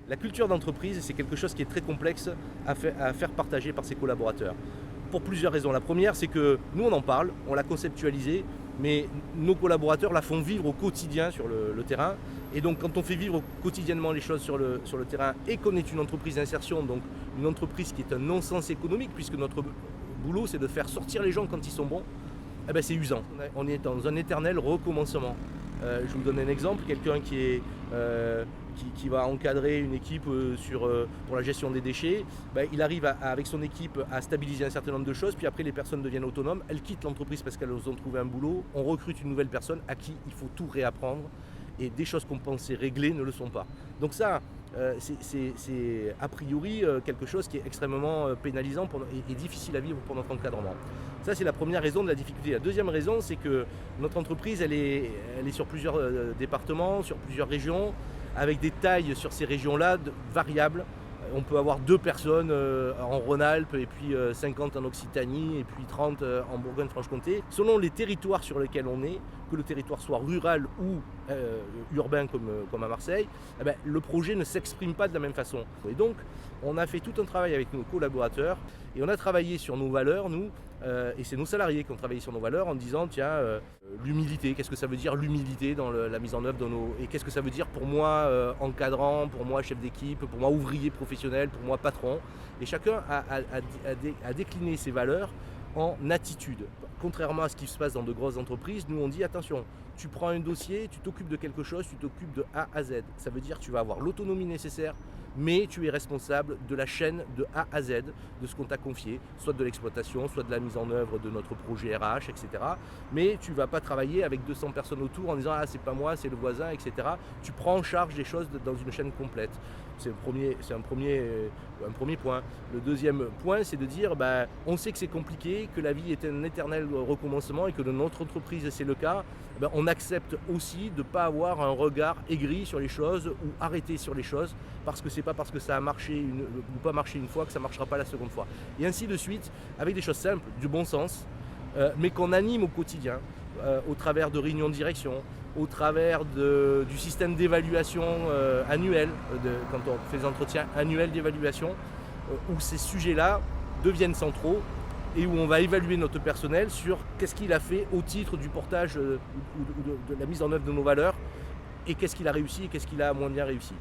La culture d'entreprise, c'est quelque chose qui est très complexe à faire partager par ses collaborateurs. Pour plusieurs raisons. La première, c'est que nous, on en parle, on l'a conceptualisée, mais nos collaborateurs la font vivre au quotidien sur le terrain. Et donc, quand on fait vivre quotidiennement les choses sur le terrain et qu'on est une entreprise d'insertion, donc une entreprise qui est un non-sens économique, puisque notre boulot, c'est de faire sortir les gens quand ils sont bons, eh ben, c'est usant. On est dans un éternel recommencement. Je vous donne un exemple, quelqu'un qui va encadrer une équipe pour la gestion des déchets, il arrive avec son équipe à stabiliser un certain nombre de choses, puis après les personnes deviennent autonomes, elles quittent l'entreprise parce qu'elles ont trouvé un boulot, on recrute une nouvelle personne à qui il faut tout réapprendre, et des choses qu'on pensait réglées ne le sont pas. Donc ça, c'est a priori quelque chose qui est extrêmement pénalisant et difficile à vivre pour notre encadrement. Ça, c'est la première raison de la difficulté. La deuxième raison, c'est que notre entreprise, elle est sur plusieurs départements, sur plusieurs régions, avec des tailles sur ces régions-là variables. On peut avoir 2 personnes en Rhône-Alpes, et puis 50 en Occitanie, et puis 30 en Bourgogne-Franche-Comté. Selon les territoires sur lesquels on est, que le territoire soit rural ou urbain comme à Marseille, le projet ne s'exprime pas de la même façon. Et donc, on a fait tout un travail avec nos collaborateurs, et on a travaillé sur nos valeurs, nous, et c'est nos salariés qui ont travaillé sur nos valeurs en disant, tiens, l'humilité, qu'est-ce que ça veut dire l'humilité dans la mise en œuvre de et qu'est-ce que ça veut dire pour moi encadrant, pour moi chef d'équipe, pour moi ouvrier professionnel, pour moi patron. Et chacun a décliné ses valeurs en attitude. Contrairement à ce qui se passe dans de grosses entreprises, nous on dit attention, tu prends un dossier, tu t'occupes de quelque chose, tu t'occupes de A à Z. Ça veut dire que tu vas avoir l'autonomie nécessaire, mais tu es responsable de la chaîne de A à Z de ce qu'on t'a confié, soit de l'exploitation, soit de la mise en œuvre de notre projet RH, etc. Mais tu ne vas pas travailler avec 200 personnes autour en disant ah c'est pas moi, c'est le voisin, etc. Tu prends en charge des choses dans une chaîne complète. C'est un premier point. Le deuxième point, c'est de dire on sait que c'est compliqué, que la vie est un éternel recommencement et que dans notre entreprise c'est le cas. On accepte aussi de ne pas avoir un regard aigri sur les choses ou arrêté sur les choses parce que c'est pas parce que ça a marché ou pas marché une fois que ça ne marchera pas la seconde fois. Et ainsi de suite, avec des choses simples, du bon sens, mais qu'on anime au quotidien, au travers de réunions de direction, au travers du système d'évaluation annuel, quand on fait des entretiens annuels d'évaluation, où ces sujets-là deviennent centraux et où on va évaluer notre personnel sur qu'est-ce qu'il a fait au titre du portage ou de la mise en œuvre de nos valeurs et qu'est-ce qu'il a réussi et qu'est-ce qu'il a moins bien réussi.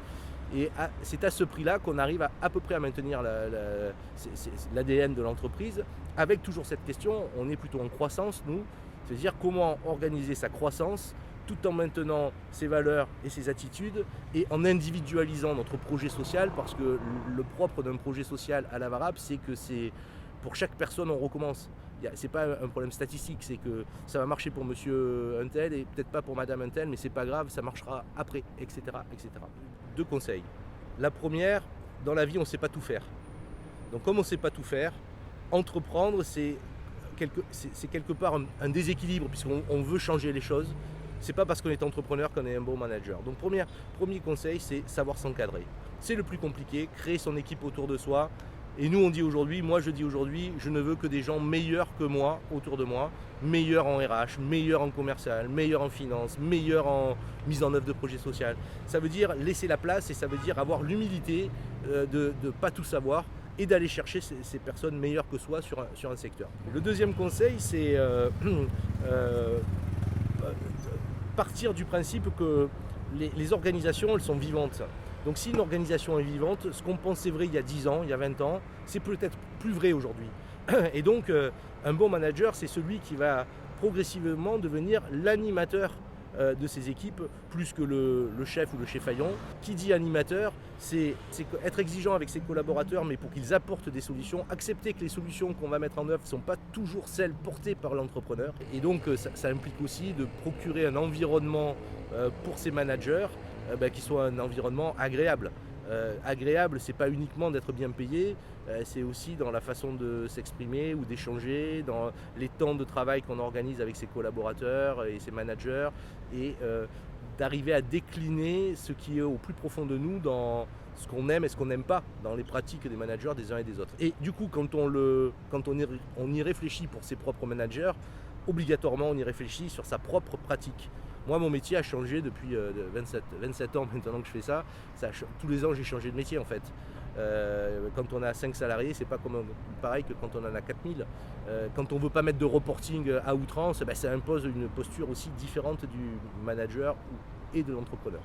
Et c'est à ce prix-là qu'on arrive à peu près à maintenir l'ADN de l'entreprise, avec toujours cette question, on est plutôt en croissance, nous, c'est-à-dire comment organiser sa croissance tout en maintenant ses valeurs et ses attitudes et en individualisant notre projet social, parce que le propre d'un projet social à Lavarab, c'est que pour chaque personne, on recommence. C'est pas un problème statistique, c'est que ça va marcher pour monsieur Untel et peut-être pas pour madame Untel, mais c'est pas grave, ça marchera après, etc., etc. 2 conseils. La première, dans la vie, on ne sait pas tout faire. Donc comme on ne sait pas tout faire, entreprendre, c'est quelque part un déséquilibre, puisqu'on veut changer les choses. C'est pas parce qu'on est entrepreneur qu'on est un bon manager. Donc premier conseil, c'est savoir s'encadrer. C'est le plus compliqué, créer son équipe autour de soi. Et nous, je dis aujourd'hui, je ne veux que des gens meilleurs que moi autour de moi, meilleurs en RH, meilleurs en commercial, meilleurs en finance, meilleurs en mise en œuvre de projets sociaux. Ça veut dire laisser la place et ça veut dire avoir l'humilité de ne pas tout savoir et d'aller chercher ces personnes meilleures que soi sur un secteur. Le deuxième conseil, c'est partir du principe que les organisations, elles sont vivantes. Donc si une organisation est vivante, ce qu'on pensait vrai il y a 10 ans, il y a 20 ans, c'est peut-être plus vrai aujourd'hui. Et donc un bon manager, c'est celui qui va progressivement devenir l'animateur de ses équipes, plus que le chef ou le chef-faillon. Qui dit animateur, c'est être exigeant avec ses collaborateurs, mais pour qu'ils apportent des solutions, accepter que les solutions qu'on va mettre en œuvre ne sont pas toujours celles portées par l'entrepreneur. Et donc ça implique aussi de procurer un environnement pour ses managers qui soit un environnement agréable. Agréable, c'est pas uniquement d'être bien payé, c'est aussi dans la façon de s'exprimer ou d'échanger, dans les temps de travail qu'on organise avec ses collaborateurs et ses managers, et d'arriver à décliner ce qui est au plus profond de nous dans ce qu'on aime et ce qu'on n'aime pas dans les pratiques des managers des uns et des autres. Et du coup, quand on y réfléchit pour ses propres managers, obligatoirement on y réfléchit sur sa propre pratique. Moi, mon métier a changé depuis 27 ans maintenant que je fais ça. Tous les ans, j'ai changé de métier en fait. Quand on a 5 salariés, c'est pas pareil que quand on en a 4000. Quand on veut pas mettre de reporting à outrance, ça impose une posture aussi différente du manager et de l'entrepreneur.